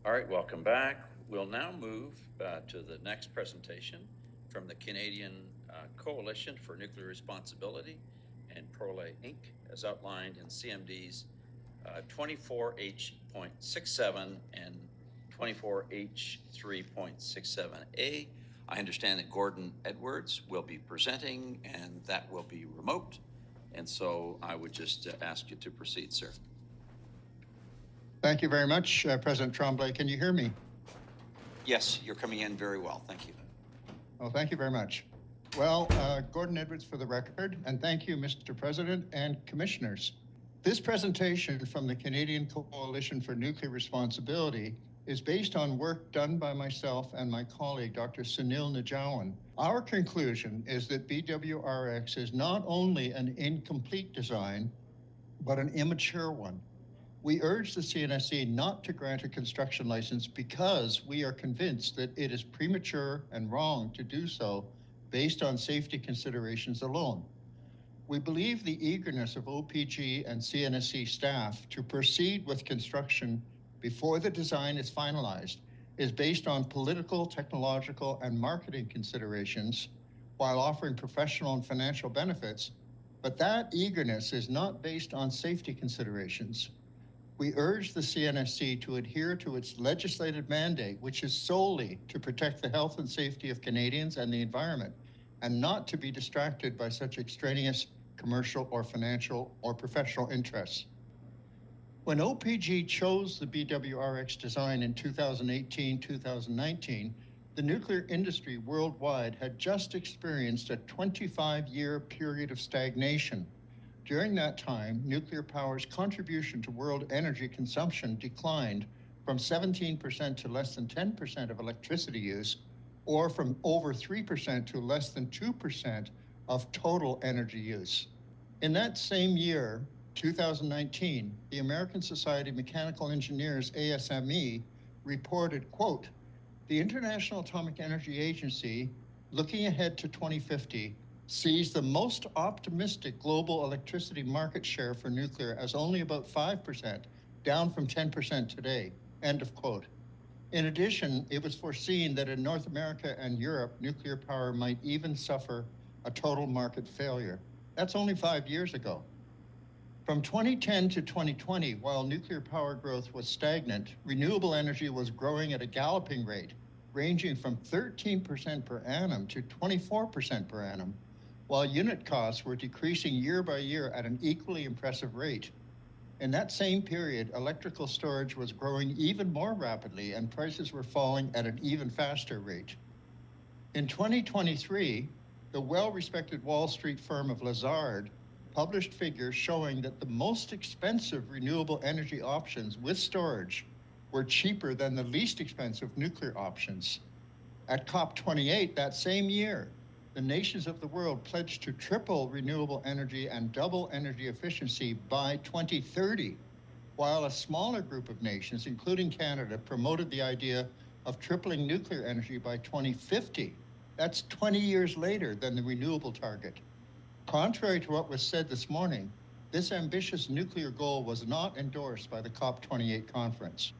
All right, welcome back. We'll now move to the next presentation from the Canadian Coalition for Nuclear Responsibility and Prole Inc., as outlined in CMDs 24H.67 and 24H3.67A. I understand that Gordon Edwards will be presenting, and that will be remote. And so I would just ask you to proceed, sir. Thank you very much, President Tremblay. Can you hear me? Yes, you're coming in very well. Thank you. Oh, thank you very much. Well, Gordon Edwards for the record, and thank you, Mr. President and Commissioners. This presentation from the Canadian Coalition for Nuclear Responsibility is based on work done by myself and my colleague, Dr. Sunil Najawan. Our conclusion is that BWRX is not only an incomplete design, but an immature one. We urge the CNSC not to grant a construction license because we are convinced that it is premature and wrong to do so based on safety considerations alone. We believe the eagerness of OPG and CNSC staff to proceed with construction before the design is finalized is based on political, technological, and marketing considerations while offering professional and financial benefits, but that eagerness is not based on safety considerations. We urge the CNSC to adhere to its legislated mandate, which is solely to protect the health and safety of Canadians and the environment, and not to be distracted by such extraneous commercial or financial or professional interests. When OPG chose the BWRX design in 2018-2019, the nuclear industry worldwide had just experienced a 25-year period of stagnation. During that time, nuclear power's contribution to world energy consumption declined from 17% to less than 10% of electricity use, or from over 3% to less than 2% of total energy use. In that same year, 2019, the American Society of Mechanical Engineers, ASME, reported, quote, "The International Atomic Energy Agency, looking ahead to 2050, sees the most optimistic global electricity market share for nuclear as only about 5%, down from 10% today," end of quote. In addition, it was foreseen that in North America and Europe, nuclear power might even suffer a total market failure. That's only 5 years ago. From 2010 to 2020, while nuclear power growth was stagnant, renewable energy was growing at a galloping rate, ranging from 13% per annum to 24% per annum, while unit costs were decreasing year by year at an equally impressive rate. In that same period, electrical storage was growing even more rapidly and prices were falling at an even faster rate. In 2023, the well-respected Wall Street firm of Lazard published figures showing that the most expensive renewable energy options with storage were cheaper than the least expensive nuclear options. At COP28 that same year, the nations of the world pledged to triple renewable energy and double energy efficiency by 2030, while a smaller group of nations, including Canada, promoted the idea of tripling nuclear energy by 2050. That's 20 years later than the renewable target. Contrary to what was said this morning, this ambitious nuclear goal was not endorsed by the COP28 conference.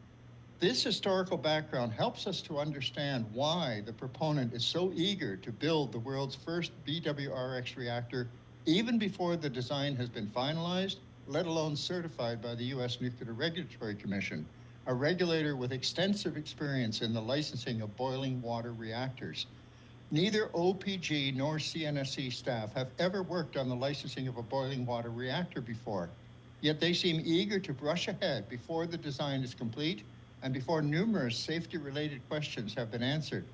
This historical background helps us to understand why the proponent is so eager to build the world's first BWRX reactor even before the design has been finalized, let alone certified by the U.S. Nuclear Regulatory Commission, a regulator with extensive experience in the licensing of boiling water reactors. Neither OPG nor CNSC staff have ever worked on the licensing of a boiling water reactor before, yet they seem eager to rush ahead before the design is complete and before numerous safety-related questions have been answered.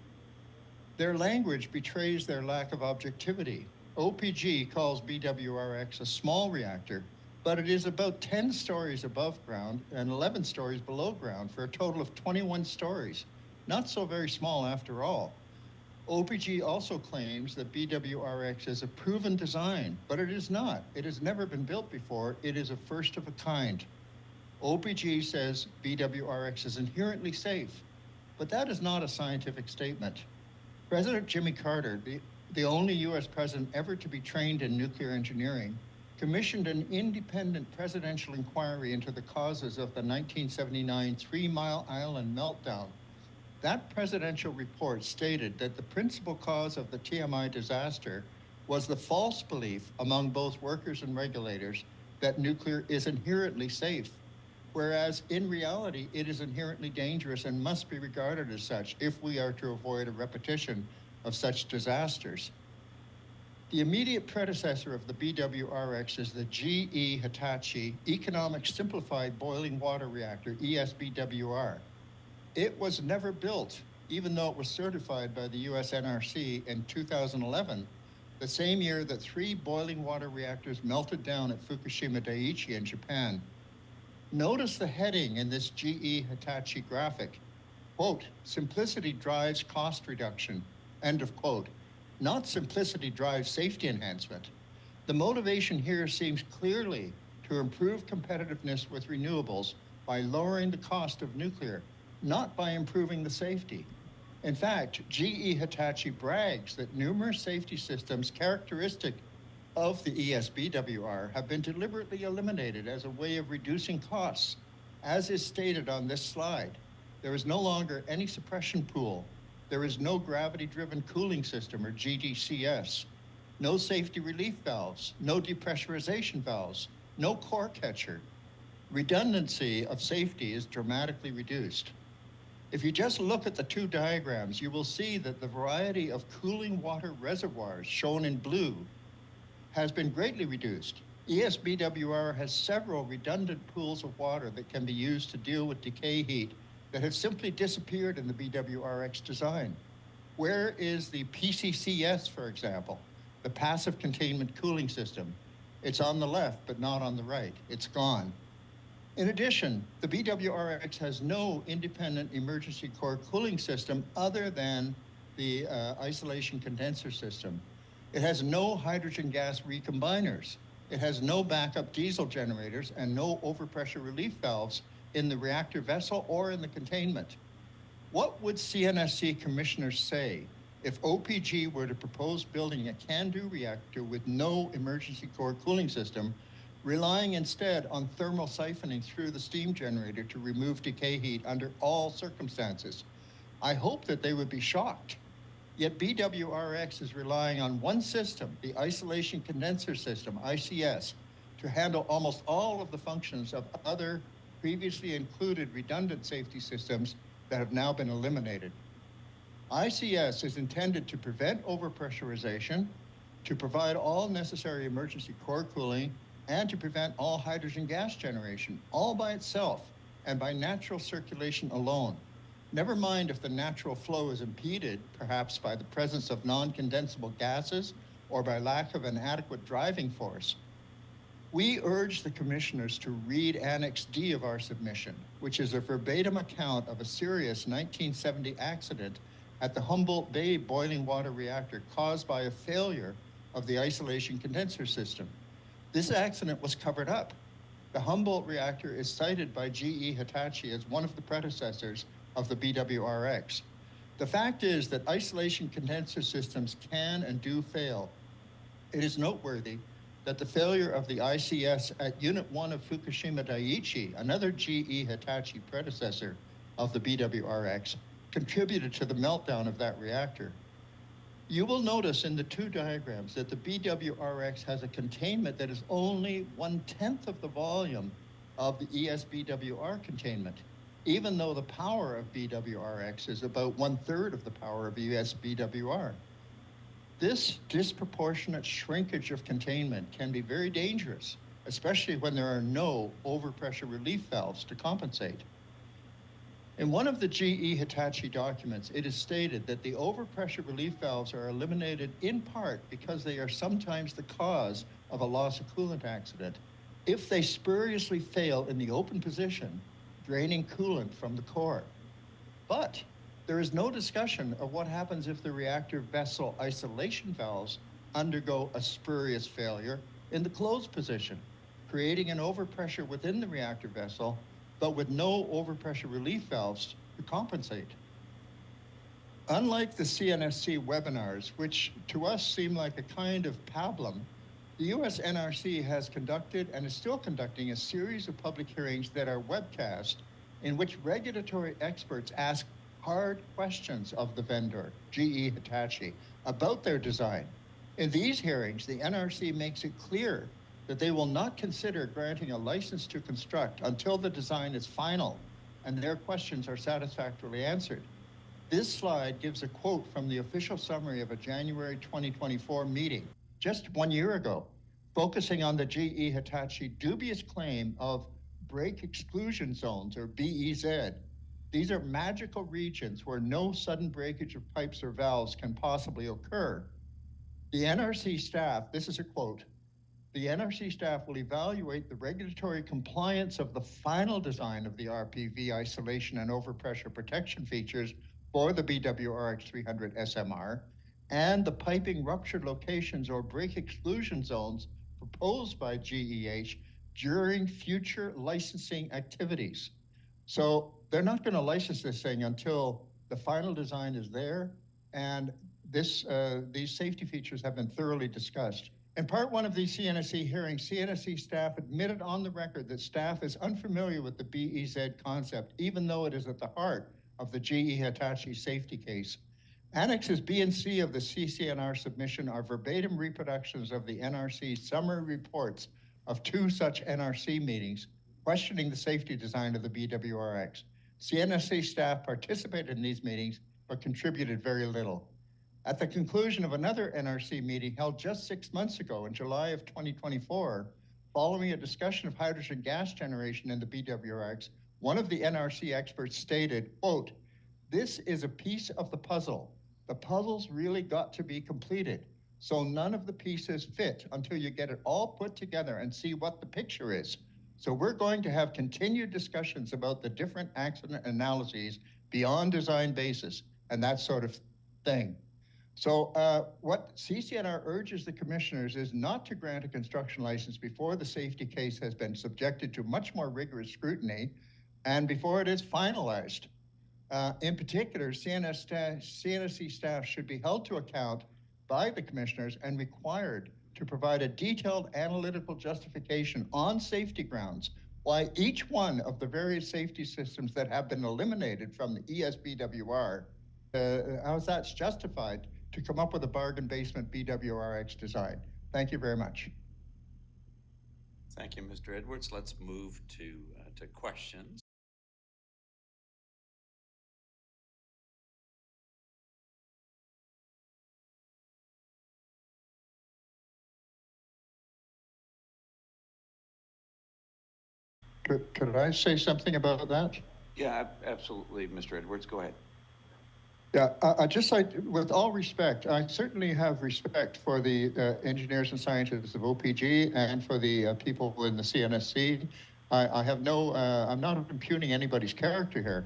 Their language betrays their lack of objectivity. OPG calls BWRX a small reactor, but it is about 10 stories above ground and 11 stories below ground for a total of 21 stories. Not so very small after all. OPG also claims that BWRX is a proven design, but it is not. It has never been built before. It is a first of a kind. OPG says BWRX is inherently safe, but that is not a scientific statement. President Jimmy Carter, the only U.S. president ever to be trained in nuclear engineering, commissioned an independent presidential inquiry into the causes of the 1979 Three Mile Island meltdown. That presidential report stated that the principal cause of the TMI disaster was the false belief among both workers and regulators that nuclear is inherently safe, whereas in reality, it is inherently dangerous and must be regarded as such if we are to avoid a repetition of such disasters. The immediate predecessor of the BWRX is the GE Hitachi Economic Simplified Boiling Water Reactor, ESBWR. It was never built, even though it was certified by the US NRC in 2011, the same year that 3 boiling water reactors melted down at Fukushima Daiichi in Japan. Notice the heading in this GE Hitachi graphic. Quote, simplicity drives cost reduction, end of quote. Not simplicity drives safety enhancement. The motivation here seems clearly to improve competitiveness with renewables by lowering the cost of nuclear, not by improving the safety. In fact, GE Hitachi brags that numerous safety systems characteristic of the ESBWR have been deliberately eliminated as a way of reducing costs, as is stated on this slide. There is no longer any suppression pool. There is no gravity-driven cooling system, or GDCS, no safety relief valves, no depressurization valves, no core catcher. Redundancy of safety is dramatically reduced. If you just look at the 2 diagrams, you will see that the variety of cooling water reservoirs shown in blue has been greatly reduced. ESBWR has several redundant pools of water that can be used to deal with decay heat that have simply disappeared in the BWRX design. Where is the PCCS, for example, the passive containment cooling system? It's on the left, but not on the right. It's gone. In addition, the BWRX has no independent emergency core cooling system other than the isolation condenser system. It has no hydrogen gas recombiners. It has no backup diesel generators and no overpressure relief valves in the reactor vessel or in the containment. What would CNSC commissioners say if OPG were to propose building a CANDU reactor with no emergency core cooling system, relying instead on thermal siphoning through the steam generator to remove decay heat under all circumstances? I hope that they would be shocked. Yet BWRX is relying on one system, the isolation condenser system, ICS, to handle almost all of the functions of other previously included redundant safety systems that have now been eliminated. ICS is intended to prevent overpressurization, to provide all necessary emergency core cooling, and to prevent all hydrogen gas generation, all by itself and by natural circulation alone. Never mind if the natural flow is impeded, perhaps by the presence of non-condensable gases or by lack of an adequate driving force. We urge the commissioners to read Annex D of our submission, which is a verbatim account of a serious 1970 accident at the Humboldt Bay boiling water reactor caused by a failure of the isolation condenser system. This accident was covered up. The Humboldt reactor is cited by GE Hitachi as one of the predecessors of the BWRX. The fact is that isolation condenser systems can and do fail. It is noteworthy that the failure of the ICS at Unit 1 of Fukushima Daiichi, another GE Hitachi predecessor of the BWRX, contributed to the meltdown of that reactor. You will notice in the 2 diagrams that the BWRX has a containment that is only 1/10 of the volume of the ESBWR containment, even though the power of BWRX is about 1/3 of the power of ESBWR. This disproportionate shrinkage of containment can be very dangerous, especially when there are no overpressure relief valves to compensate. In one of the GE Hitachi documents, it is stated that the overpressure relief valves are eliminated in part because they are sometimes the cause of a loss of coolant accident if they spuriously fail in the open position, draining coolant from the core. But there is no discussion of what happens if the reactor vessel isolation valves undergo a spurious failure in the closed position, creating an overpressure within the reactor vessel, but with no overpressure relief valves to compensate. Unlike the CNSC webinars, which to us seem like a kind of pablum, The U.S. NRC has conducted and is still conducting a series of public hearings that are webcast in which regulatory experts ask hard questions of the vendor, GE Hitachi, about their design. In these hearings, the NRC makes it clear that they will not consider granting a license to construct until the design is final and their questions are satisfactorily answered. This slide gives a quote from the official summary of a January 2024 meeting, just 1 year ago, focusing on the GE Hitachi dubious claim of brake exclusion zones, or BEZ. These are magical regions where no sudden breakage of pipes or valves can possibly occur. The NRC staff, this is a quote, the NRC staff will evaluate the regulatory compliance of the final design of the RPV isolation and overpressure protection features for the BWRX-300 SMR and the piping rupture locations or break exclusion zones proposed by GEH during future licensing activities. So they're not going to license this thing until the final design is there and these safety features have been thoroughly discussed. In part one of these CNSC hearings, CNSC staff admitted on the record that staff is unfamiliar with the BEZ concept, even though it is at the heart of the GE Hitachi safety case. Annexes B and C of the CCNR submission are verbatim reproductions of the NRC's summary reports of two such NRC meetings questioning the safety design of the BWRX. CNSC staff participated in these meetings, but contributed very little. At the conclusion of another NRC meeting held just 6 months ago in July of 2024, following a discussion of hydrogen gas generation in the BWRX, one of the NRC experts stated, quote, "This is a piece of the puzzle. The puzzle's really got to be completed. So none of the pieces fit until you get it all put together and see what the picture is. So we're going to have continued discussions about the different accident analyses beyond design basis and that sort of thing." So what CCNR urges the commissioners is not to grant a construction license before the safety case has been subjected to much more rigorous scrutiny and before it is finalized. In particular, CNSC staff should be held to account by the commissioners and required to provide a detailed analytical justification on safety grounds why each one of the various safety systems that have been eliminated from the ESBWR, how that's justified to come up with a bargain basement BWRX design. Thank you very much. Thank you, Mr. Edwards. Let's move to questions. Could I say something about that? Yeah, absolutely, Mr. Edwards. Go ahead. Yeah, I just like, with all respect, I certainly have respect for the engineers and scientists of OPG and for the people in the CNSC. I have no, I'm not impugning anybody's character here.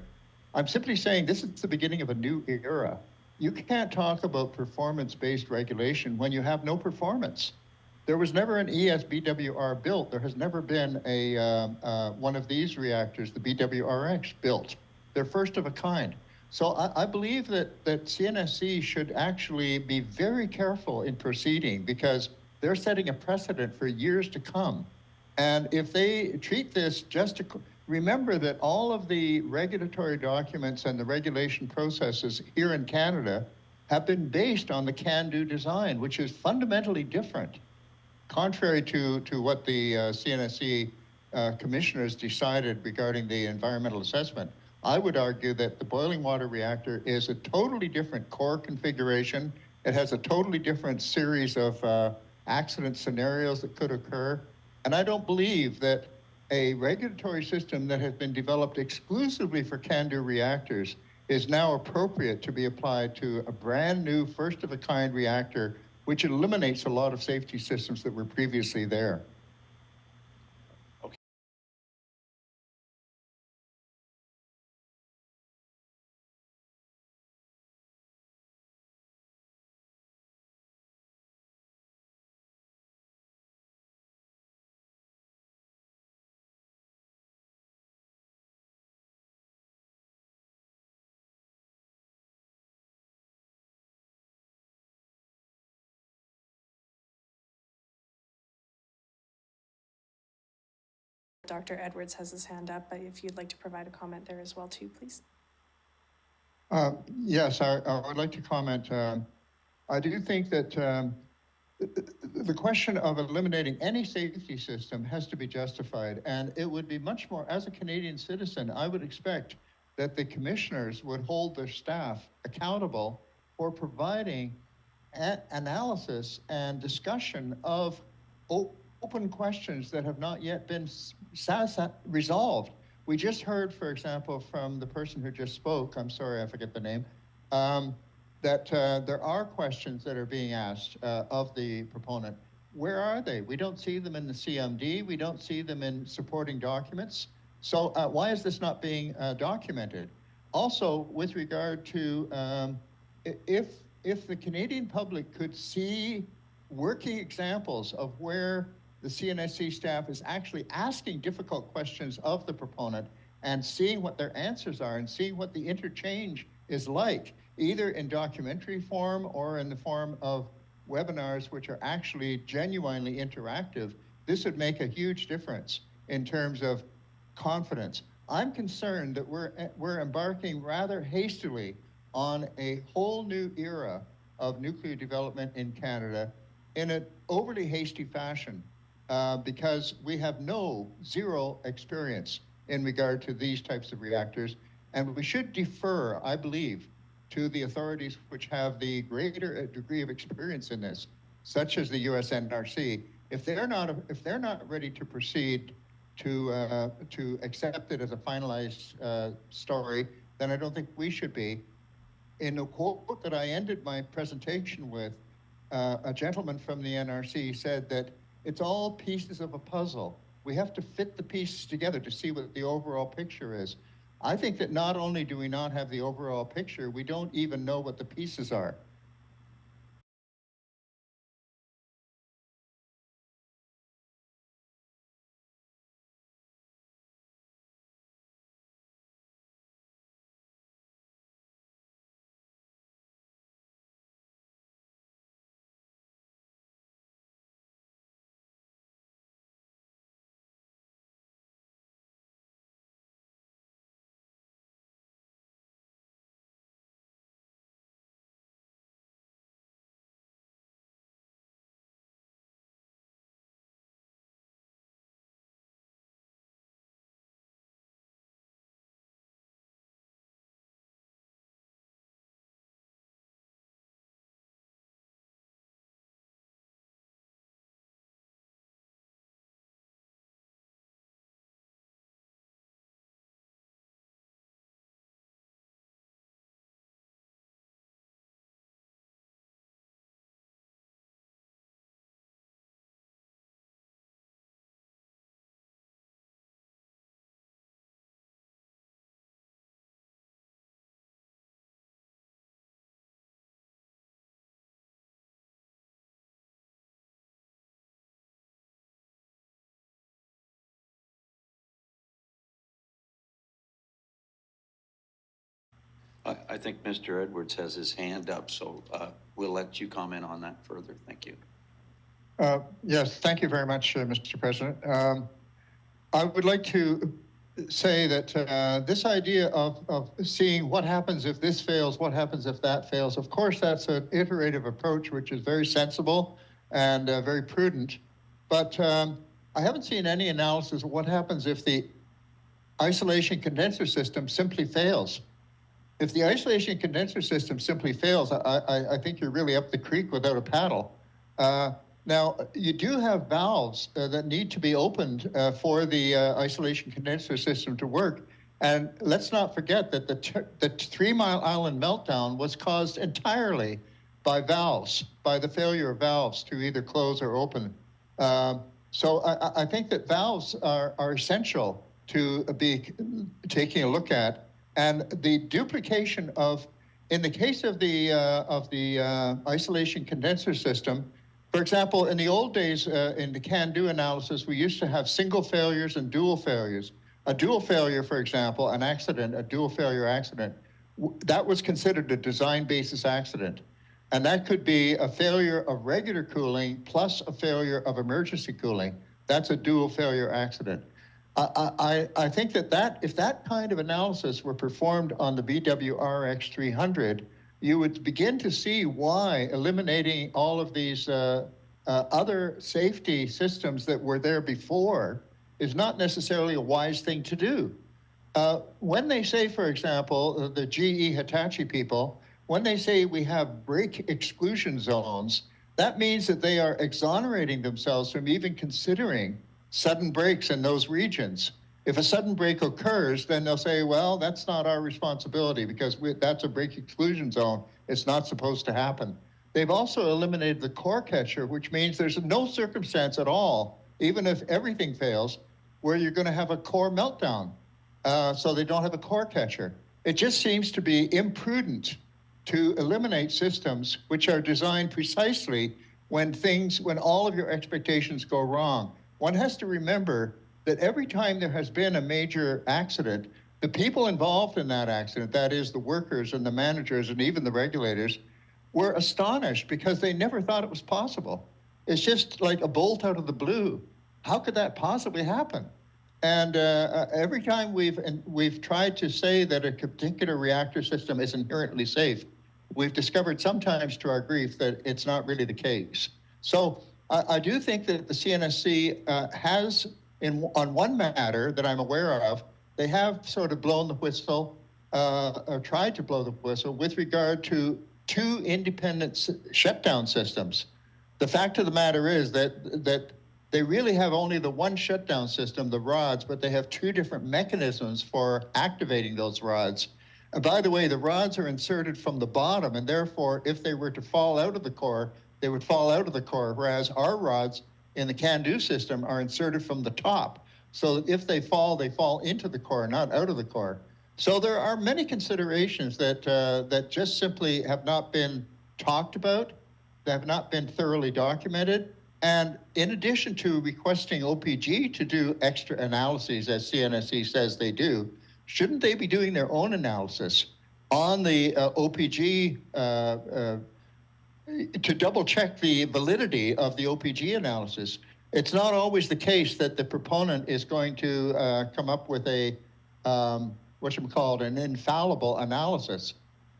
I'm simply saying this is the beginning of a new era. You can't talk about performance-based regulation when you have no performance. There was never an ESBWR built. There has never been a one of these reactors, the BWRX, built. They're first of a kind. So I believe that CNSC should actually be very careful in proceeding because they're setting a precedent for years to come. And if they treat this just to remember that all of the regulatory documents and the regulation processes here in Canada have been based on the can-do design, which is fundamentally different. Contrary to what the CNSC commissioners decided regarding the environmental assessment, I would argue that the boiling water reactor is a totally different core configuration. It has a totally different series of accident scenarios that could occur. And I don't believe that a regulatory system that has been developed exclusively for can-do reactors is now appropriate to be applied to a brand new first-of-a-kind reactor, which eliminates a lot of safety systems that were previously there. Dr. Edwards has his hand up, but if you'd like to provide a comment there as well too, please. Yes, I would like to comment. I do think that the question of eliminating any safety system has to be justified, and it would be much more, as a Canadian citizen, I would expect that the commissioners would hold their staff accountable for providing analysis and discussion of open questions that have not yet been resolved. We just heard, for example, from the person who just spoke, I'm sorry, I forget the name, that there are questions that are being asked of the proponent. Where are they? We don't see them in the CMD. We don't see them in supporting documents. So why is this not being documented? Also, with regard to if the Canadian public could see working examples of where the CNSC staff is actually asking difficult questions of the proponent and seeing what their answers are and seeing what the interchange is like, either in documentary form or in the form of webinars which are actually genuinely interactive, this would make a huge difference in terms of confidence. I'm concerned that we're embarking rather hastily on a whole new era of nuclear development in Canada in an overly hasty fashion because we have zero experience in regard to these types of reactors. And we should defer, I believe, to the authorities which have the greater degree of experience in this, such as the US NRC. If they're not ready to proceed to accept it as a finalized story, then I don't think we should be. In a quote that I ended my presentation with, a gentleman from the NRC said that it's all pieces of a puzzle. We have to fit the pieces together to see what the overall picture is. I think that not only do we not have the overall picture, we don't even know what the pieces are. I think Mr. Edwards has his hand up, so we'll let you comment on that further. Thank you. Yes, thank you very much, Mr. President. I would like to say that this idea of seeing what happens if this fails, what happens if that fails, of course, that's an iterative approach, which is very sensible and very prudent. But I haven't seen any analysis of what happens if the isolation condenser system simply fails. If the isolation condenser system simply fails, I think you're really up the creek without a paddle. Now, you do have valves that need to be opened for the isolation condenser system to work. And let's not forget that the 3 Mile Island meltdown was caused entirely by valves, by the failure of valves to either close or open. So I think that valves are essential to be taking a look at. And the duplication of, in the case of the isolation condenser system, for example, in the old days, in the can-do analysis, we used to have single failures and dual failures. A dual failure, for example, an accident, a dual failure accident, that was considered a design basis accident. And that could be a failure of regular cooling plus a failure of emergency cooling. That's a dual failure accident. I think that if that kind of analysis were performed on the BWRX-300, you would begin to see why eliminating all of these other safety systems that were there before is not necessarily a wise thing to do. When they say, for example, the GE Hitachi people, when they say we have brake exclusion zones, that means that they are exonerating themselves from even considering sudden breaks in those regions. If a sudden break occurs, then they'll say, well, that's not our responsibility because that's a brake exclusion zone. It's not supposed to happen. They've also eliminated the core catcher, which means there's no circumstance at all, even if everything fails, where you're going to have a core meltdown. So they don't have a core catcher. It just seems to be imprudent to eliminate systems which are designed precisely when all of your expectations go wrong. One has to remember that every time there has been a major accident, the people involved in that accident, that is the workers and the managers and even the regulators, were astonished because they never thought it was possible. It's just like a bolt out of the blue. How could that possibly happen? And every time we've tried to say that a particular reactor system is inherently safe, we've discovered sometimes to our grief that it's not really the case. So I do think that the CNSC has, on one matter that I'm aware of, they have sort of blown the whistle, or tried to blow the whistle with regard to two independent shutdown systems. The fact of the matter is that they really have only the one shutdown system, the rods, but they have two different mechanisms for activating those rods. And by the way, the rods are inserted from the bottom, and therefore, if they were to fall out of the core, they would fall out of the core, whereas our rods in the CANDU system are inserted from the top. So that if they fall into the core, not out of the core. So there are many considerations that just simply have not been talked about, that have not been thoroughly documented. And in addition to requesting OPG to do extra analyses, as CNSC says they do, shouldn't they be doing their own analysis on the OPG to double check the validity of the OPG analysis? It's not always the case that the proponent is going to come up with a, an infallible analysis.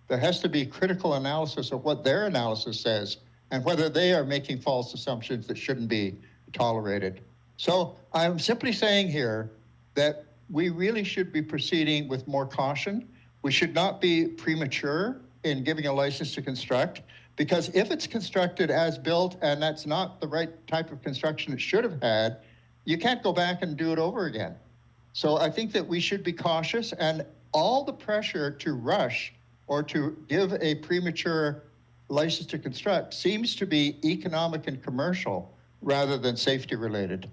There has to be critical analysis of what their analysis says and whether they are making false assumptions that shouldn't be tolerated. So I'm simply saying here that we really should be proceeding with more caution. We should not be premature in giving a license to construct, because if it's constructed as built and that's not the right type of construction it should have had, you can't go back and do it over again. So I think that we should be cautious, and all the pressure to rush or to give a premature license to construct seems to be economic and commercial rather than safety related.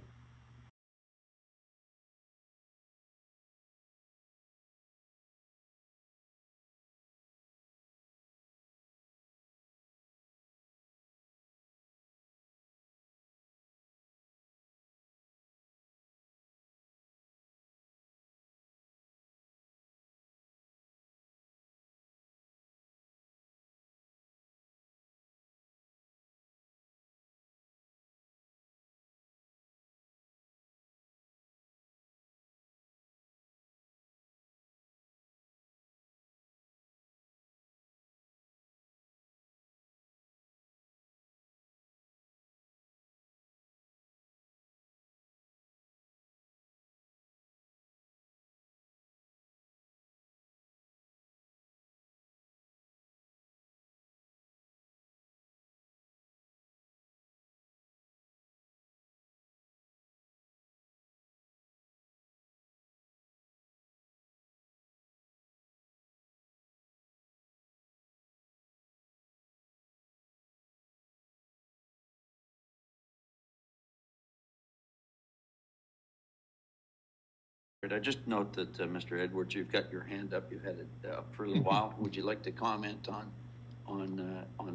I just note that, Mr. Edwards, you've got your hand up. You've had it up for a little while. Would you like to comment on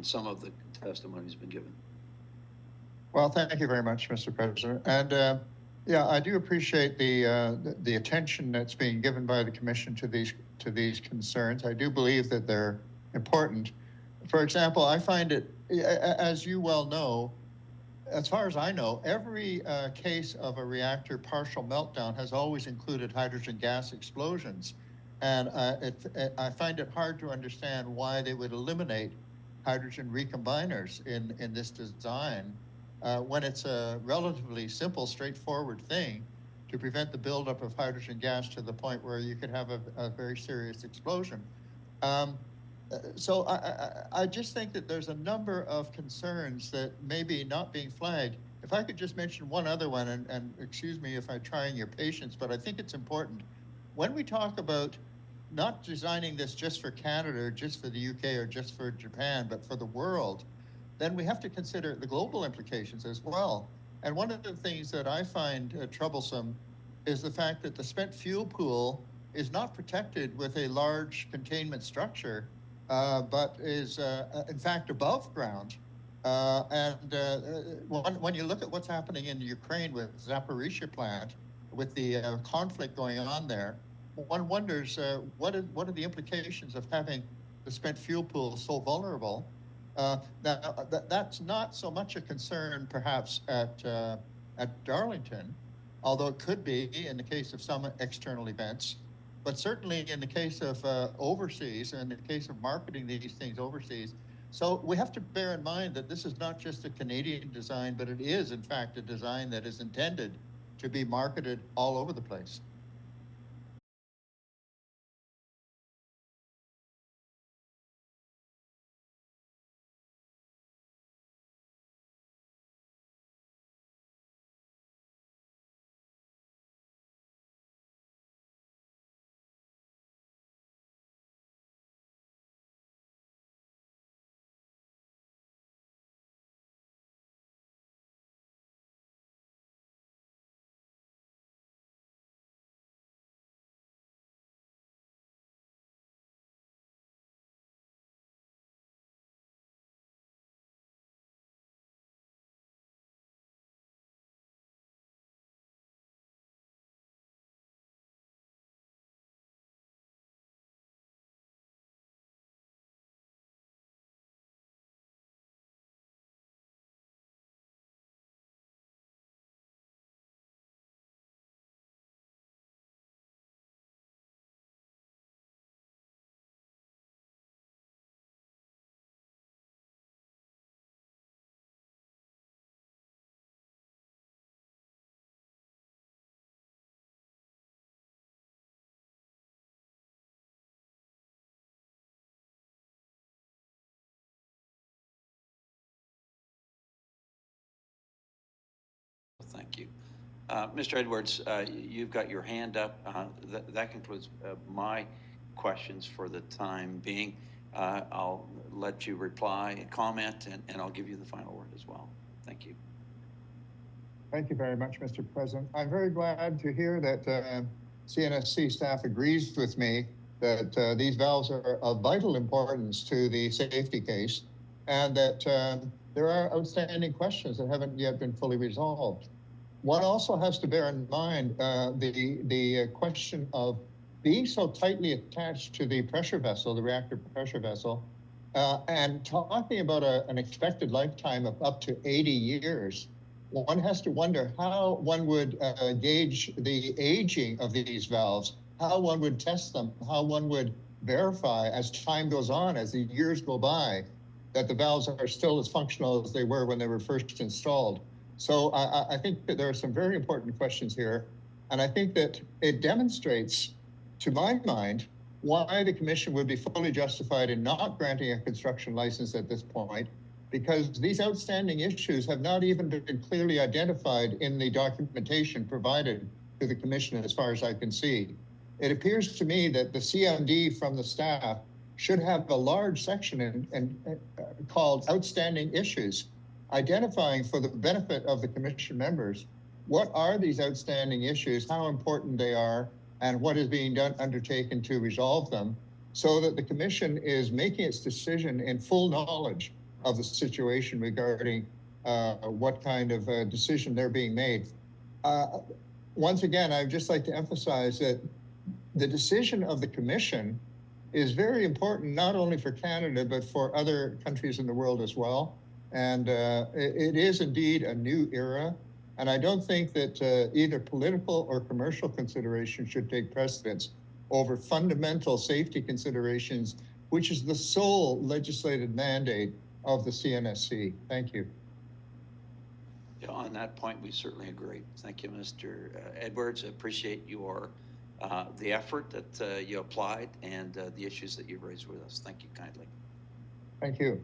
some of the testimonies been given? Well, thank you very much, Mr. President. And yeah, I do appreciate the attention that's being given by the Commission to these concerns. I do believe that they're important. For example, I find it, as you well know, As far as I know, every case of a reactor partial meltdown has always included hydrogen gas explosions. And I find it hard to understand why they would eliminate hydrogen recombiners in this design when it's a relatively simple, straightforward thing to prevent the buildup of hydrogen gas to the point where you could have a very serious explosion. So I just think that there's a number of concerns that may be not being flagged. If I could just mention one other one, and excuse me if I'm trying your patience, but I think it's important. When we talk about not designing this just for Canada, or just for the UK, or just for Japan, but for the world, then we have to consider the global implications as well. And one of the things that I find troublesome is the fact that the spent fuel pool is not protected with a large containment structure, but is in fact above ground. When you look at what's happening in Ukraine with Zaporizhia plant, with the conflict going on there, one wonders what are the implications of having the spent fuel pool so vulnerable. That's not so much a concern perhaps at Darlington, although it could be in the case of some external events. But certainly in the case of overseas, and in the case of marketing these things overseas. So we have to bear in mind that this is not just a Canadian design, but it is in fact a design that is intended to be marketed all over the place. Thank you. Mr. Edwards, you've got your hand up. That concludes my questions for the time being. I'll let you reply, comment, and I'll give you the final word as well. Thank you. Thank you very much, Mr. President. I'm very glad to hear that CNSC staff agrees with me that these valves are of vital importance to the safety case, and that there are outstanding questions that haven't yet been fully resolved. One also has to bear in mind the question of being so tightly attached to the pressure vessel, the reactor pressure vessel, and talking about an expected lifetime of up to 80 years. One has to wonder how one would gauge the aging of these valves, how one would test them, how one would verify as time goes on, as the years go by, that the valves are still as functional as they were when they were first installed. So I think that there are some very important questions here. And I think that it demonstrates, to my mind, why the Commission would be fully justified in not granting a construction license at this point, because these outstanding issues have not even been clearly identified in the documentation provided to the Commission as far as I can see. It appears to me that the CMD from the staff should have a large section called Outstanding Issues, identifying for the benefit of the Commission members what are these outstanding issues, how important they are, and what is being undertaken to resolve them, so that the Commission is making its decision in full knowledge of the situation regarding what kind of decision they're being made. Once again, I'd just like to emphasize that the decision of the Commission is very important, not only for Canada, but for other countries in the world as well. And it is indeed a new era. And I don't think that either political or commercial considerations should take precedence over fundamental safety considerations, which is the sole legislated mandate of the CNSC. Thank you. Yeah, on that point, we certainly agree. Thank you, Mr. Edwards. I appreciate your the effort that you applied and the issues that you raised with us. Thank you kindly. Thank you.